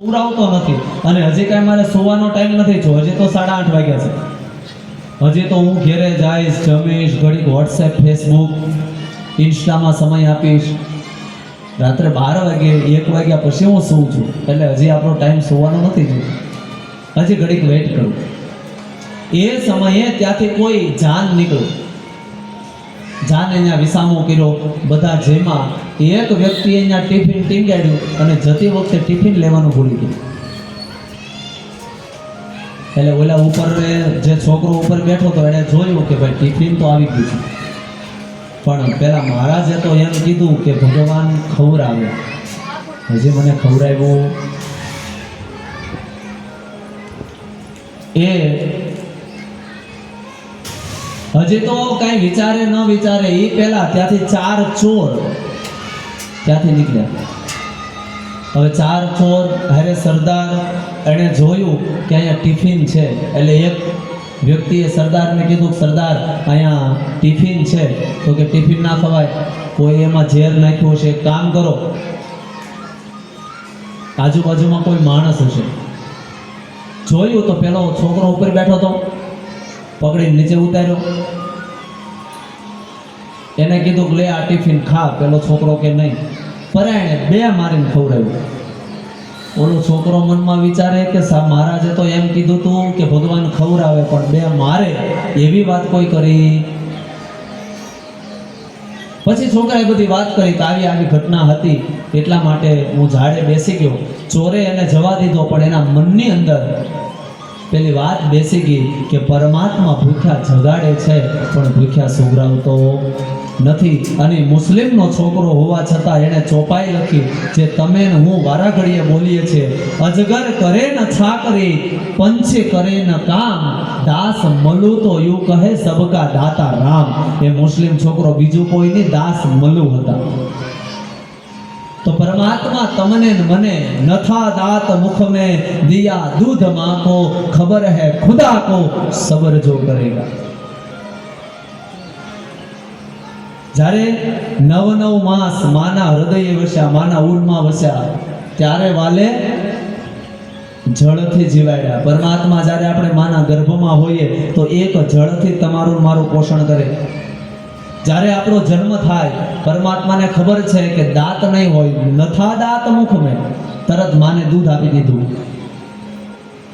ઉરાવતો નથી અને હજી કાંઈ મારે સુવાનો ટાઈમ નથી થયો. હજી તો 8:30 વાગ્યા છે. હજી તો હું ઘેરે જઈશ, જમીશ, ઘડીક વોટ્સએપ, ફેસબુક, ઇન્સ્ટામાં સમય આપીશ. રાત્રે 12 વાગે 1 વાગ્યા પછી હું સૂવું છું. એટલે હજી આપણો ટાઈમ સુવાનો નથી થયો. હજી ઘડીક વેઇટ કરું. એ સમયે ત્યાંથી કોઈ જાન નીકળ્યું. જાન અહીંયા વિસામો કર્યો, બધા જેમાં એક વ્યક્તિએ અહીંયા ટિફિન ટીંગાડ્યું અને જતી વખતે ટિફિન લેવાનું ભૂલી ગયું. એટલે ઓલા ઉપર જે છોકરો ઉપર બેઠો હતો એણે જોયું કે ભાઈ ટિફિન તો આવી ગયું છે, પણ પેલા મહારાજે તો એમ કીધું કે ભગવાન ખવડાવે, હજી મને ખવડાવ્યું. એ હજી તો કાંઈ વિચારે ન વિચારે એ પહેલા ત્યાંથી 4 ચોર ત્યાંથી નીકળ્યા. હવે 4 ચોર હારે સરદાર એણે જોયું કે અહીંયા ટિફિન છે. એટલે એક વ્યક્તિએ સરદારને કીધું, સરદાર અહીંયા ટિફિન છે. તો કે ટિફિન ના ખવાય, કોઈ એમાં ઝેર નાખ્યું હશે. એક કામ કરો, આજુબાજુમાં કોઈ માણસ હશે. જોયું તો પેલો છોકરો ઉપર બેઠો હતો, પકડીને નીચે ઉતાર્યો. એને કીધું કે લે આ ટિફિન ખા. પેલો છોકરો કે નહીં. પરાયણે 2 મારીને ખવડાવ્યું. ઓલો છોકરો મનમાં વિચારે કે મહારાજે તો એમ કીધું તું કે ભગવાન ખવડાવે, પણ 2 મારે એવી વાત કોઈ કરી. પછી છોકરાએ બધી વાત કરી કે આવી આવી ઘટના હતી, એટલા માટે હું ઝાડે બેસી ગયો. ચોરે એને જવા દીધો, પણ એના મનની અંદર પેલી વાત બેસી ગઈ કે પરમાત્મા ભૂખ્યા જગાડે છે પણ ભૂખ્યા સુવડાવતો નથી. અને મુસ્લિમનો છોકરો હોવા છતાં એણે ચોપાઈ લખી, જે તમે ને હું વારા ઘડીએ બોલીએ છીએ, અજગર કરે ન છાકરી, પંછે કરે ન કામ, દાસ મલુ તો યુ કહે સબકા દાતા રામ. એ મુસ્લિમ છોકરો બીજું કોઈ નહીં, દાસ મલુ હતા. તો પરમાत्मा तमने मने नथा दात मुख में दिया दूध माँ को, खबर है खुदा को सबर जो करेगा. જ્યારે 9 માસ માના હૃદયે વસ્યા, માના ઉરમાં વસ્યા, ત્યારે વાલે જળથી જીવાડ્યા. પરમાત્મા જ્યારે આપણે માના ગર્ભમાં હોઈએ તો એક જળથી તમારું મારું પોષણ કરે. જ્યારે આપણો જન્મ થાય, પરમાત્માને ખબર છે કે દાંત નહીં હોય, નથા દાંત મુખ મેં, તરત માને દૂધ આપી દીધું.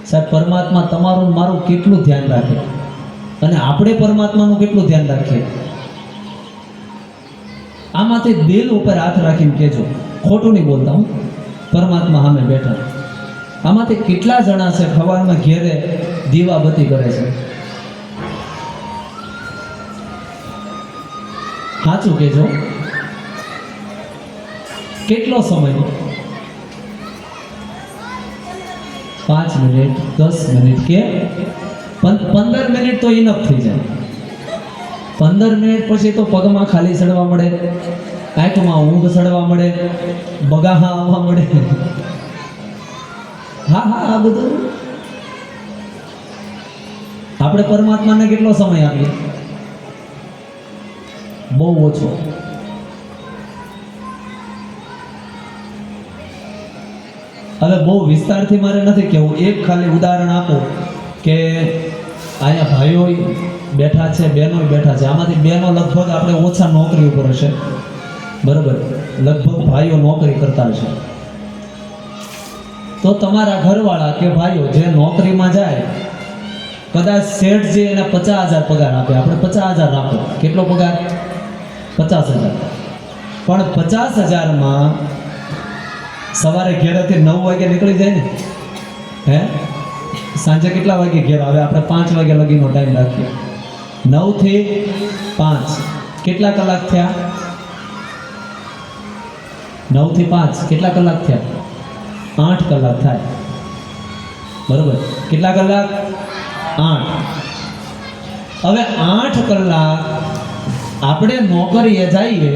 સાહેબ, પરમાત્મા તમારું મારું કેટલું ધ્યાન રાખે અને આપણે પરમાત્માનું કેટલું ધ્યાન રાખીએ. આમાંથી દિલ ઉપર હાથ રાખીને કહેજો, ખોટું નહીં બોલતા હું, પરમાત્મા સામે બેઠા. આમાંથી કેટલા જણા છે સવારમાં ઘેરે દીવાબત્તી કરે છે? સાચું કહેજો, કેટલો સમય? 5 મિનિટ, 10 મિનિટ કે 15 મિનિટ તો ઇનફ થઈ જાય. 15 મિનિટ પછી તો પગમાં ખાલી સડવા મળે, આંખમાં ઊંઘ સડવા મળે, બગાહા આવવા મળે. હા, આ બધું આપણે પરમાત્માને કેટલો સમય આપીએ? બહુ ઓછો. હવે બહુ વિસ્તારથી મારે નથી કહેવું, એક ખાલી ઉદાહરણ આપો કે અહીંયા ભાઈઓ બેઠા છે, બહેનો બેઠા છે. આમાંથી બહેનો લગભગ આપણે ઓછા નોકરી ઉપર હશે, બરાબર? લગભગ ભાઈઓ નોકરી કરતા હશે. તો તમારા ઘરવાળા કે ભાઈઓ જે નોકરીમાં જાય, કદાચ શેઠજી એને 50,000 પગાર આપે, આપણે 50,000 રાખો. કેટલો પગાર? 50,000. પણ 50,000માં સવારે ઘેરેથી 9 વાગે નીકળી જાય ને, હે, સાંજે કેટલા વાગે ઘેર આવે? આપણે 5 વાગે લગીનો ટાઈમ રાખીએ. 9 થી 5 કેટલા કલાક થયા? 9 થી 5 કેટલા કલાક થયા? 8 કલાક થાય, બરોબર? કેટલા કલાક? 8. હવે 8 કલાક આપણે નોકરીએ જઈએ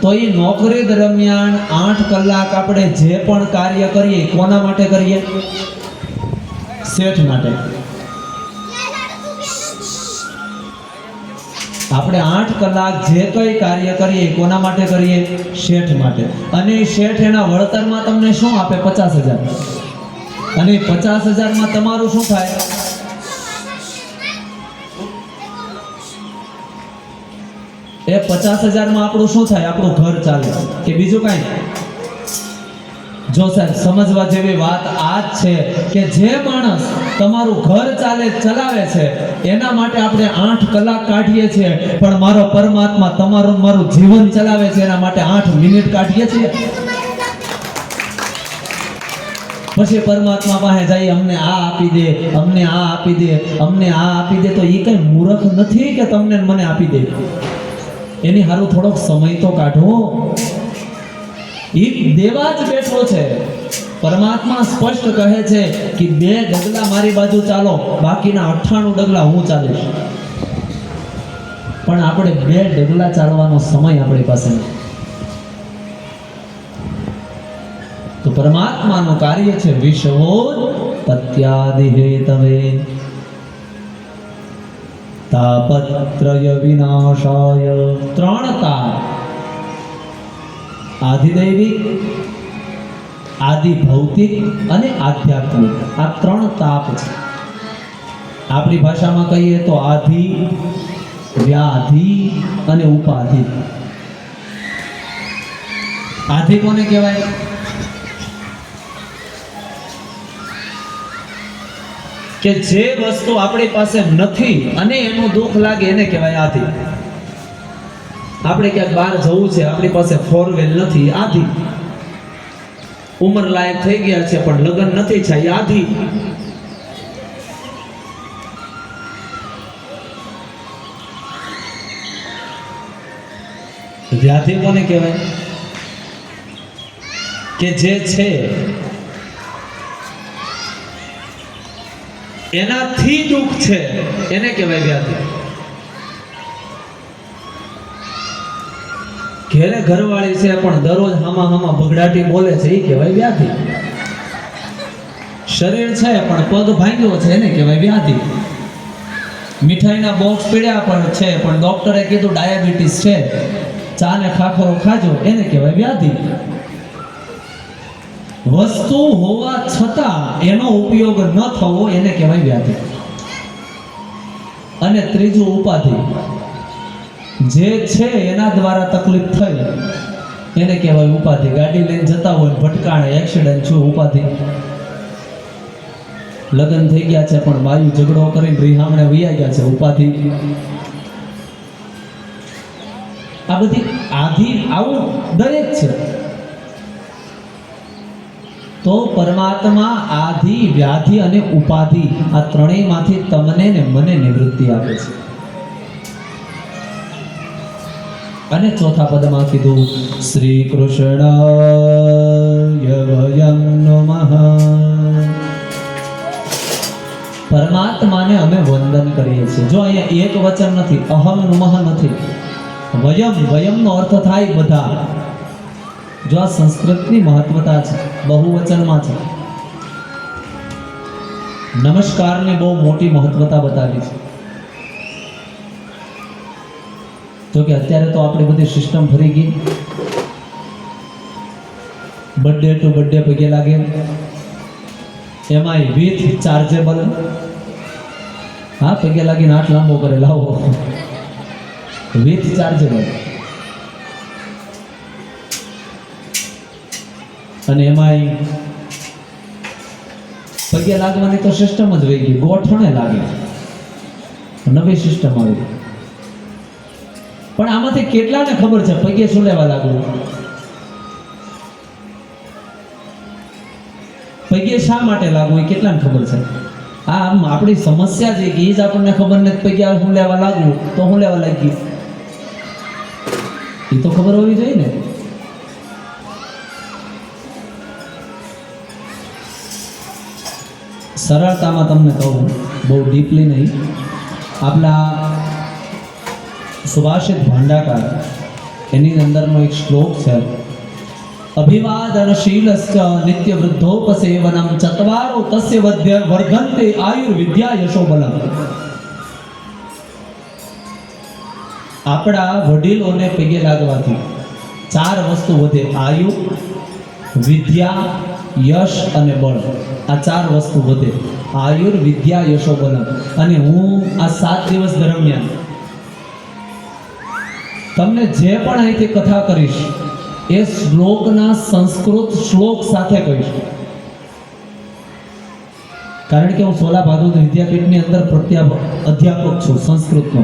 તો એ નોકરી દરમિયાન 8 કલાક આપણે જે પણ કાર્ય કરીએ, કોના માટે કરીએ? શેઠ માટે. આપણે 8 કલાક જે કંઈ કાર્ય કરીએ કોના માટે કરીએ? શેઠ માટે. અને શેઠ એના વળતરમાં તમને શું આપે? 50,000. અને 50,000 તમારું શું થાય? એ 50,000 આપણું શું થાય? આપણું ઘર ચાલે કે બીજું કાંઈ? જો સાહેબ, સમજવા જેવી વાત આ જ છે કે જે માણસ તમારું ઘર ચલાવે છે એના માટે આપણે 8 કલાક કાઢીએ છીએ, પણ મારો પરમાત્મા તમારું મારું જીવન ચલાવે છે એના માટે 8 મિનિટ કાઢીએ છીએ. પછી પરમાત્મા પાસે જઈ અમને આ આપી દે, અમને આ આપી દે, અમને આ આપી દે, તો એ કઈ મૂર્ખ નથી કે તમને મને આપી દે. એની હારું થોડોક સમય તો કાઢો. એ દેવા જ બેઠો છે. પરમાત્મા સ્પષ્ટ કહે છે કે 2 ડગલા મારી બાજુ ચાલો, બાકીના 98 ડગલા હું ચાલીશ. પણ આપણે 2 ડગલા ચાલવાનો સમય આપણી પાસે નથી. તો પરમાત્માનું કાર્ય છે વિશ્વોત્પત્યાદિ હેતવે તાપત્રય વિનાશાય. 3 તાપ: આધિદૈવિક, આદિ ભૌતિક અને આધ્યાત્મિક. આ 3 તાપ છે. આપણી ભાષામાં કહીએ તો આધિ, વ્યાધિ અને ઉપાધિ. આધિ કોને કહેવાય? કે જે વસ્તુ આપણી પાસે નથી અને એનું દુઃખ લાગે એને કહેવાય આધિ. આપણે ક્યાંક બહાર જવું છે, આપણી પાસે 4 વ્હીલ નથી, આધિ. ઉંમર લાયક થઈ ગયા છે પણ લગ્ન નથી છે, આધિ. વ્યાધિ કોને કહેવાય? કે જે છે એનાથી દુઃખ છે એને કહેવાય વ્યાધિ. ઘેરે ઘરવાળી છે પણ દરરોજ હામા બગડાટી બોલે છે, એ કહેવાય વ્યાધિ. શરીર છે પણ પગ ભાંગ્યો છે એને કહેવાય વ્યાધિ. મીઠાઈના બોક્સ પીડ્યા પણ છે પણ ડોક્ટરે કીધું ડાયાબિટીસ છે, ચા ને ખાખરો ખાજો, એને કહેવાય વ્યાધિ. વસ્તુ હોવા છતાં એનો ઉપયોગ ન થવો એને કહેવાય વ્યાધિ. અને ત્રીજું ઉપાધિ. જે છે એના દ્વારા તકલીફ થઈ એને કહેવાય ઉપાધિ. ગાડી લઈને જતા હોય, ભટકાણે, એક્સિડન્ટ થયો, ઉપાધિ. લગ્ન થઈ ગયા છે પણ બાયુ ઝઘડો કરીને રીહામણે વૈયા ગયા છે, ઉપાધિ. આ બધી આધિ, આવું દરેક છે. તો પરમાત્મા આધિ, વ્યાધિ અને ઉપાધિ આ ત્રણેયમાંથી તમને ને મને નિવૃત્તિ આપે છે. અને ચોથા પદમાં કીધું શ્રી કૃષ્ણાય વયં નમઃ. પરમાત્માને અમે વંદન કરીએ છીએ. જો અહીંયા એક વચન નથી, અહમ નમઃ નથી, વયમનો અર્થ થાય બધા. જો આ સંસ્કૃતની મહત્વતા છે, બહુવચનમાં છે. નમસ્કારની બહુ મોટી મહત્વતા બતાવી છે. જો કે અત્યારે તો આપણી બધી સિસ્ટમ ફરી ગઈ. બર્થડે ટુ બર્થડે પગે લાગે, એમાંય વિથ ચાર્જેબલ. હા, પગે લાગીને હાથ લાંબો કરે, લાવો, વિથ ચાર્જેબલ. અને એમાંય પગે લાગવાની તો સિસ્ટમ જ રહી ગઈ, ગોઠણે લાગે, નવી સિસ્ટમ આવી. પણ આમાંથી કેટલાને ખબર છે પગે શું લેવા લાગવું? પગે શા માટે લાગવું એ કેટલાને ખબર છે? આ આપણી સમસ્યા છે કે એ જ આપણને ખબર નથી. પગે શું લેવા લાગવું તો શું લેવા લાગી એ તો ખબર હોવી જોઈએ ને. સરળતામાં તમને કહું, બહુ ડીપલી નહીં. આપણા સુભાષિત ભાંડાકાર એની અંદરનો એક શ્લોક છે, અભિવાદનશીલસ્ય નિત્ય વૃદ્ધોપસેવનમ ચત્વારો તસ્ય વર્ધન્તે આયુર્વિદ્યા યશોબલમ. આપણા વડીલોને પગે લાગવાથી 4 વસ્તુ વધે: આયુ, વિદ્યા, યશ અને બળ, આ 4 વસ્તુ વધે. આયુર્વિદ્યા યશો બલમ. અને હું આ 7 દિવસ દરમિયાન તમને જે પણ અહીંથી કથા કરીશ એ શ્લોકના સંસ્કૃત શ્લોક સાથે કહીશ. કારણ કે હું સોલા ભાગવત વિદ્યાપીઠની અંદર અધ્યાપક છું સંસ્કૃતનો,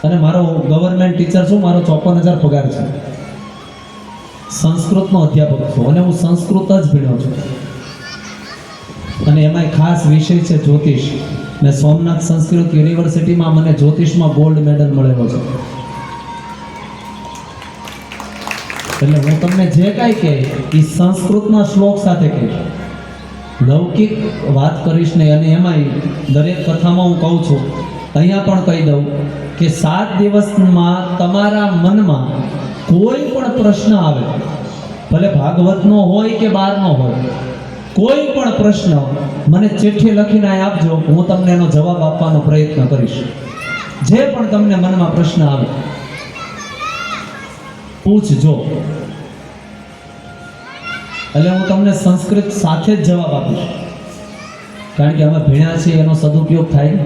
અને મારો ગવર્મેન્ટ ટીચર છું. મારો 54,000 પગાર છે. સંસ્કૃતનો અધ્યાપક છું અને હું સંસ્કૃત જ ભણ્યો છું. અને એમાંય ખાસ વિષય છે જ્યોતિષ. ને સોમનાથ સંસ્કૃત યુનિવર્સિટીમાં મને જ્યોતિષમાં ગોલ્ડ મેડલ મળેલો છે. એટલે હું તમને જે કાંઈ કહે એ સંસ્કૃતના શ્લોક સાથે કહીશ, લૌકિક વાત કરીશ નહીં. અને એમાંય દરેક કથામાં હું કહું છું, અહીંયા પણ કહી દઉં કે 7 દિવસમાં તમારા મનમાં કોઈ પણ પ્રશ્ન આવે, ભલે ભાગવતનો હોય કે બહારનો હોય, કોઈ પણ પ્રશ્ન મને ચિઠ્ઠી લખીને આપજો, હું તમને એનો જવાબ આપવાનો પ્રયત્ન કરીશ. જે પણ તમને મનમાં પ્રશ્ન આવે પૂછજો, એટલે હું તમને સંસ્કૃત સાથે જ જવાબ આપીશ. કારણ કે અમે ભણ્યા છીએ એનો સદુપયોગ થાય.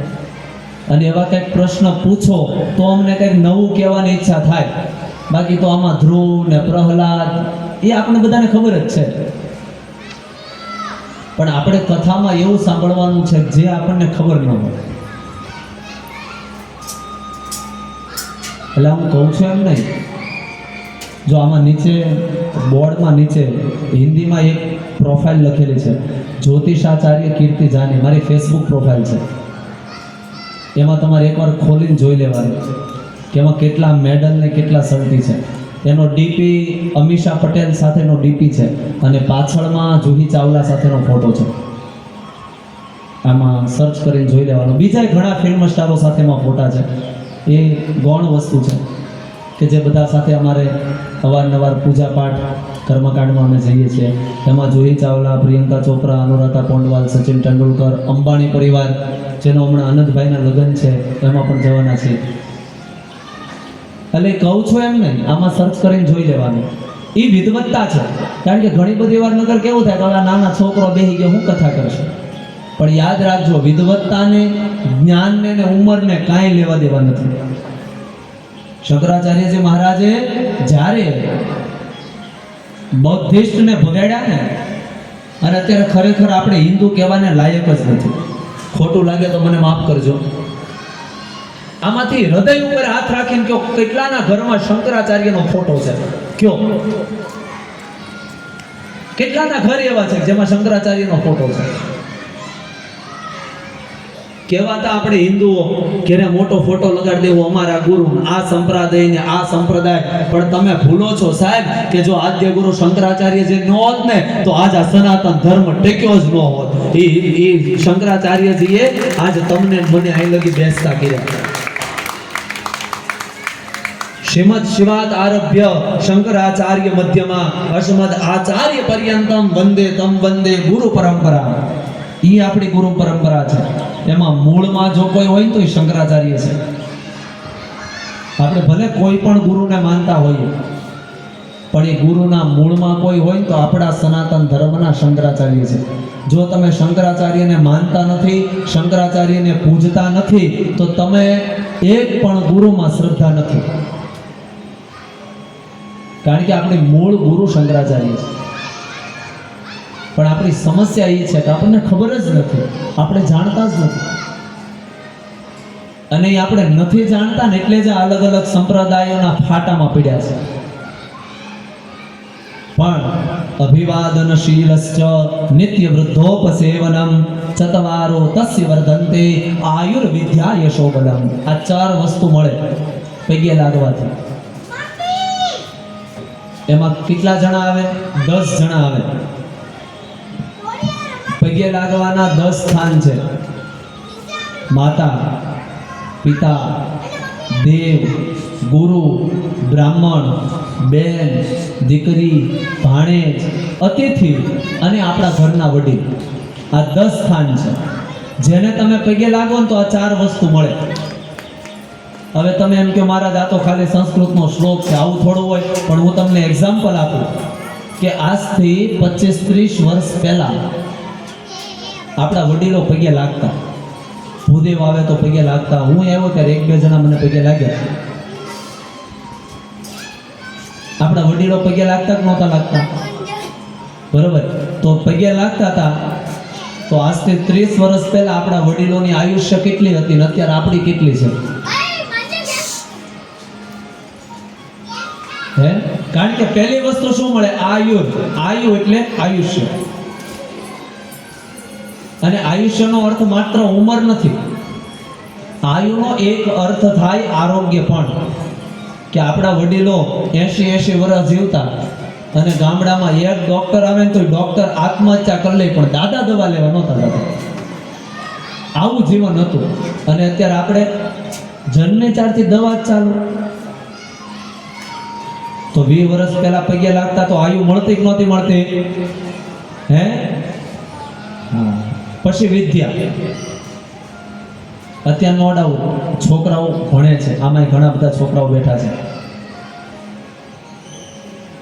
અને એવા કંઈક પ્રશ્ન પૂછો તો અમને કંઈક નવું કહેવાની ઈચ્છા થાય. બાકી તો આમાં ધ્રુવ ને પ્રહલાદ એ આપણે બધાને ખબર જ છે, પણ આપણે કથામાં એવું સાંભળવાનું છે જે આપણને ખબર ન હોય. એટલે હું કહું છું એમ નહીં. જો આમાં નીચે બોર્ડમાં નીચે હિન્દીમાં એક પ્રોફાઇલ લખેલી છે, જ્યોતિષાચાર્ય કીર્તિ જાની, મારી ફેસબુક પ્રોફાઇલ છે. એમાં તમારે એકવાર ખોલીને જોઈ લેવાનું કે એમાં કેટલા મેડલ ને કેટલા સર્ટી છે. એનો ડીપી અમીષા પટેલ સાથેનો ડીપી છે અને પાછળમાં જુહી ચાવલા સાથેનો ફોટો છે. આમાં સર્ચ કરીને જોઈ લેવાનું. બીજા ઘણા ફિલ્મ સ્ટારો સાથેમાં ફોટા છે. એ ગૌણ વસ્તુ છે કે જે બધા સાથે અમારે અવારનવાર પૂજા પાઠ કર્મકાંડમાં અમે જઈએ છીએ. એમાં જુહી ચાવલા, પ્રિયંકા ચોપરા, અનુરાધા પોંડવાલ, સચિન તેંડુલકર, અંબાણી પરિવાર, જેનો હમણાં આનંદભાઈના લગ્ન છે એમાં પણ જવાના છે. એટલે કહું છું એમ નહીં, આમાં સર્ચ કરીને જોઈ લેવાનું. એ વિદવત્તા છે. કારણ કે ઘણી બધી વાર નગર કેવું થાય કે નાના છોકરો બેસી ગયો હું કથા કરશે. પણ યાદ રાખજો, વિદવત્તાને, જ્ઞાનને ને ઉંમરને કાંઈ લેવા દેવા નથી. શંકરાચાર્યજી મહારાજે જ્યારે બૌદ્ધિસ્ટને ભગાડ્યા ને, અને અત્યારે ખરેખર આપણે હિન્દુ કહેવાને લાયક જ નથી. ખોટું લાગે તો મને માફ કરજો. આમાંથી હૃદય ઉપર હાથ રાખીને કયો, કેટલાના ઘરમાં શંકરાચાર્યનો ફોટો છે? કયો, કેટલાના ઘર એવા છે જેમાં શંકરાચાર્યનો ફોટો છે? કહેવાતા આપણે હિન્દુઓ ઘેરે મોટો ફોટો લગાડી દેવો, અમારા ગુરુ, આ સંપ્રદાય ને આ સંપ્રદાય. પણ તમે ભૂલો છો સાહેબ કે જો આદ્ય ગુરુ શંકરાચાર્ય જે ન હોત ને તો આજ આ સનાતન ધર્મ ટેક્યો જ ન હોત. એ શંકરાચાર્યજીએ આજ તમને મને અહીં લગી બેસતા કર્યા. શ્રીમદ શિવાત આરભ્ય શંકરાચાર્ય મધ્યમાં અસ્મદ આચાર્ય પર્યંતમ વંદે તમ વંદે ગુરુ પરંપરા. એ આપણી ગુરુ પરંપરા છે. એમાં મૂળમાં જો કોઈ હોય ને તો એ શંકરાચાર્ય છે. આપણે ભલે કોઈ પણ ગુરુને માનતા હોઈએ, પણ એ ગુરુના મૂળમાં કોઈ હોય તો આપણા સનાતન ધર્મના શંકરાચાર્ય છે. જો તમે શંકરાચાર્યને માનતા નથી, શંકરાચાર્યને પૂજતા નથી, તો તમે એક પણ ગુરુમાં શ્રદ્ધા નથી. કારણ કે આપણી મૂળ ગુરુ શંકરાચાર્ય છે. પણ આપણી સમસ્યા એ છે કે આપણને ખબર જ નથી, આપણે જાણતા જ નથી. અને એ આપણે નથી જાણતા ને એટલે જ અલગ અલગ સંપ્રદાયોના ફાટામાં પડ્યા છે. પણ અભિવાદનશીલશ્ચ નિત્ય વૃદ્ધોપસેવનમ ચતવારો તસ્ય વર્ધન્તે આયુર્વિદ્યા યશોબલમ. આ 4 વસ્તુ મળે પગે લાગવાથી. એમાં કેટલા જણા આવે? 10 જણા આવે. પગે લાગવાના 10 સ્થાન છે: માતા, પિતા, દેવ, ગુરુ, બ્રાહ્મણ, બેન, દીકરી, ભાણેજ, અતિથિ અને આપણા ઘરના વડીલ. આ 10 સ્થાન છે. જેને તમે પગે લાગો ને તો આ 4 વસ્તુ મળે. હવે તમે એમ કે મહારાજ આ તો ખાલી સંસ્કૃતનો શ્લોક છે, આવું થોડું હોય. પણ હું તમને એક્ઝામ્પલ આપું. કે આજથી 25-30 વર્ષ પહેલા આપણા વડીલો પગે લાગતા, ભૂદેવ આવે તો પગે લાગતા. હું આવ્યો ત્યારે 1-2 જણા મને પગે લાગ્યા. આપણા વડીલો પગે લાગતા કે નહોતા લાગતા? બરોબર. તો પગે લાગતા હતા. તો આજથી 30 વર્ષ પહેલા આપણા વડીલોની આયુષ્ય કેટલી હતી ને અત્યારે આપણી કેટલી છે? હે? કારણ કે પહેલી વસ્તુ શું મળે? આયુ એટલે આયુષ્ય. અને આયુષ્યનો અર્થ માત્ર ઉંમર નથી. આયુનો એક અર્થ થાય આરોગ્ય પણ. કે આપણા વડીલો 80 વર્ષ જીવતા અને ગામડામાં એક ડોક્ટર આવે ને તો ડોક્ટર આત્મહત્યા કરી લે પણ દાદા દવા લેવા નહોતા જતા. આવું જીવન હતું. અને અત્યારે આપણે જન્મે ત્યારથી દવા જ ચાલુ. તો 20 વર્ષ પહેલા પગે લાગતા તો આયુ મળતી કે નહોતી મળતી? હે? હા. પછી વિદ્યા. અત્યારે નોડાવું છોકરાઓ ભણે છે. આમાં ઘણા બધા છોકરાઓ બેઠા છે.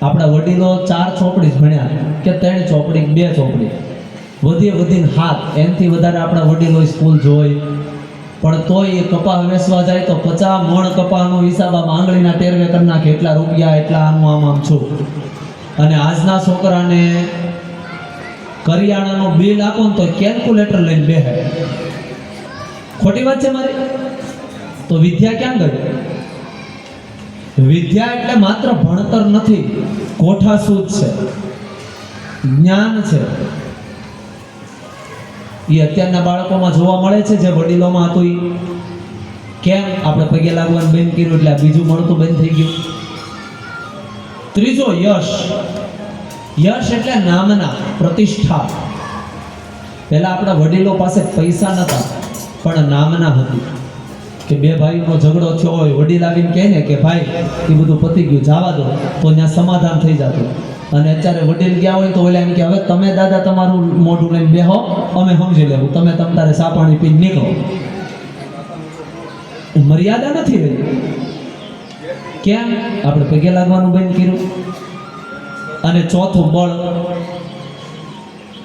આપણા વડીલો 4 ચોપડી જ ભણ્યા કે 3 ચોપડી 2 ચોપડી, વધીને 7. એનાથી વધારે આપણા વડીલો સ્કૂલ જોઈ. પણ તોય એ કપા વેચવા જાય તો 50 મણ કપાનો હિસાબ આમ આંગળીના ટેરવે કરી નાખે. એટલા રૂપિયા, એટલા આમ છું. અને આજના છોકરાને કરિયાણાનું બિલ આપો ને તો કેલ્ક્યુલેટર લઈને બેહે. ખોટી વાત છે મારી? તો વિદ્યા ક્યાં ગઈ? વિદ્યા એટલે માત્ર ભણતર નથી, કોઠાસૂઝ છે, જ્ઞાન છે. એ અત્યારના બાળકોમાં જોવા મળે છે જે વડીલોમાં હતું એ. કેમ? આપણે પગે લાગવાનું બંધ કર્યું એટલે આ બીજું મળતું બંધ થઈ ગયું. ત્રીજો યશ. યશ એટલે નામના, પ્રતિષ્ઠા. પહેલા આપણા વડીલો પાસે પૈસા નતા પણ નામના હતી. કે 2 ભાઈનો ઝઘડો થયો હોય, વડીલ આવીને કહે ને કે ભાઈ એ બધું પતી ગયું, જવા દો, તો ત્યાં સમાધાન થઈ જતું. અને અત્યારે વડીલ ગયા હોય તો ઓલા એમ કે હવે તમે દાદા તમારું મોઢું લઈને બેહો, અમે સમજી લેવું, તમે તમારે ચા પાણી પીને નીકળો. મર્યાદા નથી રહી. કેમ? આપણે પગે લાગવાનું બંધ કર્યું. અને ચોથું બળ.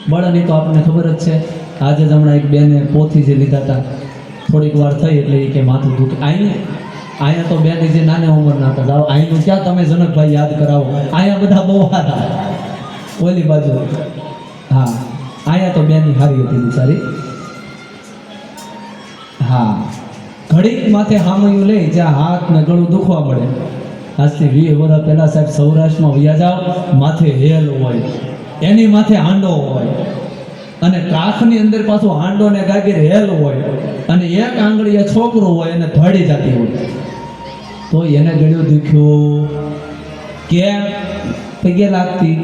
બળની તો આપણને ખબર જ છે. આજે જ હમણાં એક બેને પોથી જે લીધા હતા, થોડીક વાર થઈ એટલે એ કે માથું દુખે. અહીંયા તો બેન જે નાના ઉંમરના હતા, જાઓ અહીંનું ક્યાં તમે જનકભાઈ યાદ કરાવો. અહીંયા બધા બહુ હતા ઓલી બાજુ. હા, અહીંયા તો બેની હારી હતી બિચારી. હા, ઘડીક માથે હામયું લઈ જ્યાં હાથ ને ગળું દુખવા મળે. આજથી 20 વર્ષ પહેલા સાહેબ સૌરાષ્ટ્રમાં વયા જાઓ, માથે હેલ હોય, એની માથે હાંડો હોય, અને કાખની અંદર પાછું હાંડો ને ગાગીર હેલ હોય, અને એક આંગળીએ છોકરો હોય અને ધડી જતી હોય, તો એને ગળ્યું દુખ્યું. કેમ? પગે લાગતી.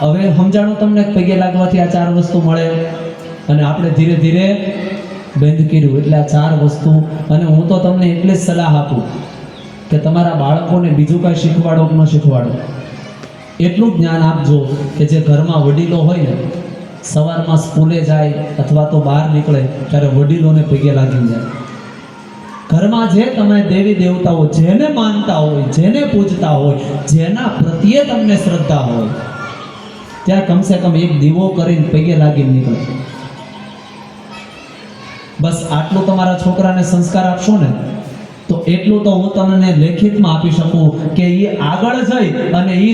હવે સમજાણું તમને પગે લાગવાથી આ 4 વસ્તુ મળે. અને આપણે ધીરે ધીરે બંધ કર્યું. એટલે આ 4 વસ્તુ. અને હું તો તમને એટલી જ સલાહ આપું કે તમારા બાળકોને બીજું કાંઈ શીખવાડો કે ન શીખવાડો, એટલું જ્ઞાન આપજો કે જે ઘરમાં વડીલો હોય ને, સવારમાં સ્કૂલે જાય અથવા તો બહાર નીકળે ત્યારે વડીલોને પગે લાગી જાય. ઘરમાં જે તમે દેવી દેવતાઓ જેને માનતા હોય, જેને પૂજતા હોય, જેના પ્રત્યે તમને શ્રદ્ધા હોય, ત્યાં કમસે કમ એક દીવો કરીને પગે લાગીને નીકળે. બસ આટલું તમારા છોકરાને સંસ્કાર આપશો ને તો એટલું તો હું તમને લેખિતમાં આપી શકું કે એ આગળ જઈ અને એ